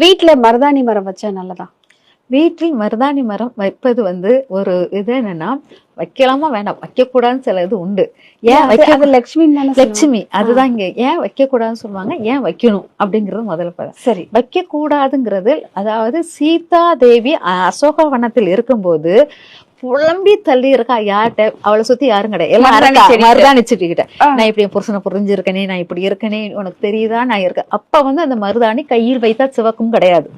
வீட்ல மருதாணி மரம் வச்சா நல்லதா? வீட்டில் மருதாணி மரம் வைப்பது ஒரு இது என்னன்னா, வைக்கலாமா வேண்டாம், வைக்கக்கூடாதுன்னு சில இது உண்டு. ஏன் அது லட்சுமி அதுதான் இங்க ஏன் வைக்கக்கூடாதுன்னு சொல்லுவாங்க, ஏன் வைக்கணும் அப்படிங்கிறது முதல்ல பதம். சரி. வைக்கக்கூடாதுங்கிறது அதாவது சீதா தேவி அசோகவனத்தில் இருக்கும்போது புலம்பி தள்ளி இருக்கா. யார்கிட்ட? அவளை சுத்தி யாரும் கிடையாது, எல்லாரும் மருதாணி செடிக்கிட்ட. நான் இப்படி என் புருஷனை புரிஞ்சிருக்கனே, நான் இப்படி இருக்கனே, உனக்கு தெரியுதா நான் இருக்கேன். அப்ப அந்த மருதாணி கையில் வைத்தா சிவக்கும் கிடையாது.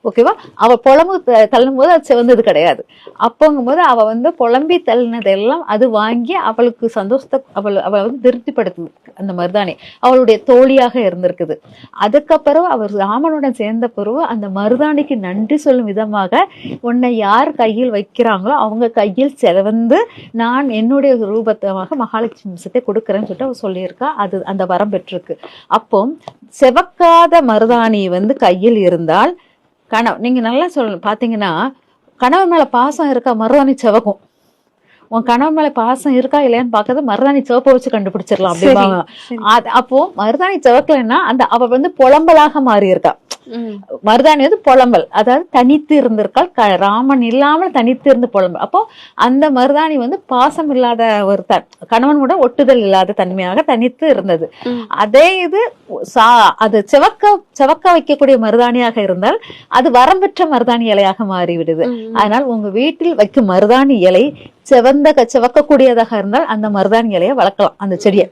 ஓகேவா? அவ புலம்பு தள்ளும் போது அது சிவந்தது கிடையாது. அப்போங்கும் போது அவ புலம்பி தள்ளினதெல்லாம் அது வாங்கி அவளுக்கு சந்தோஷத்தை அவளை திருப்திப்படுத்து. அந்த மருதாணி அவளுடைய தோழியாக இருந்திருக்குது. அதுக்கப்புறம் அவர் ராமனுடன் சேர்ந்த பிறகு அந்த மருதாணிக்கு நன்றி சொல்லும் விதமாக உன்னை யார் கையில் வைக்கிறாங்களோ அவங்க கையில் சிவந்து நான் என்னுடைய ரூபத்தமாக மகாலட்சுமி விஷயத்தை கொடுக்குறேன்னு சொல்லிட்டு அவர் சொல்லியிருக்கா. அது அந்த வரம் பெற்றிருக்கு. அப்போ செவக்காத மருதாணி கையில் இருந்தால் நீங்க நல்லா பாத்தீங்கன்னா, கணவன் மேல பாசம் இருக்கா, மருதாணி சிவக்கும். உன் கணவன் மேல பாசம் இருக்கா இல்லையான்னு பாக்குறது மருதாணி சிவப்பை வச்சு கண்டுபிடிச்சிடலாம் அப்படிம்பாங்க. அப்போ மருதாணி சிவக்கலைன்னா அவ புலம்பலாக மாறி இருக்கா. மருதாணி புலம்பல், அதாவது தனித்து இருந்திருக்காள், ராமன் இல்லாமல் தனித்து இருந்து புலம்பல். அப்போ அந்த மருதாணி பாசம் இல்லாத ஒரு கணவனோட ஒட்டுதல் இல்லாத தன்மையாக தனித்து இருந்தது. அதே இது அது செவக்க வைக்கக்கூடிய மருதாணியாக இருந்தால் அது வரம்பெற்ற மருதாணி இலையாக மாறிவிடுது. அதனால் உங்க வீட்டில் வைக்கும் மருதாணி இலை செவக்கக்கூடியதாக இருந்தால் அந்த மருதாணி இலையை வளர்க்கலாம். அந்த செடியை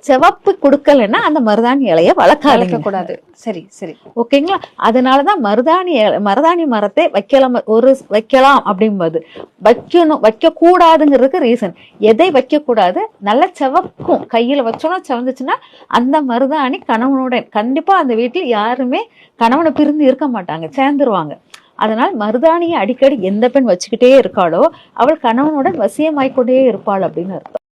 சிவப்பு கொடுக்கலன்னா அந்த மருதாணி இலைய வளர்க்க கூடாது. சரி சரி, ஓகேங்களா? அதனாலதான் மருதாணி மரத்தை வைக்கலாம் அப்படின்பது. வைக்க கூடாதுங்கிறதுக்கு ரீசன். எதை வைக்க கூடாது? நல்ல சிவக்கும், கையில வச்சோம்னா சிவந்துச்சுன்னா அந்த மருதாணி கணவனுடன் கண்டிப்பா அந்த வீட்டில் யாருமே கணவனை பிரிந்து இருக்க மாட்டாங்க, சேர்ந்துருவாங்க. அதனால் மருதாணியை அடிக்கடி எந்த பெண் வச்சுக்கிட்டே இருக்காளோ அவள் கணவனுடன் வசியமாய்க்கொண்டே இருப்பாள் அப்படின்னு அர்த்தம்.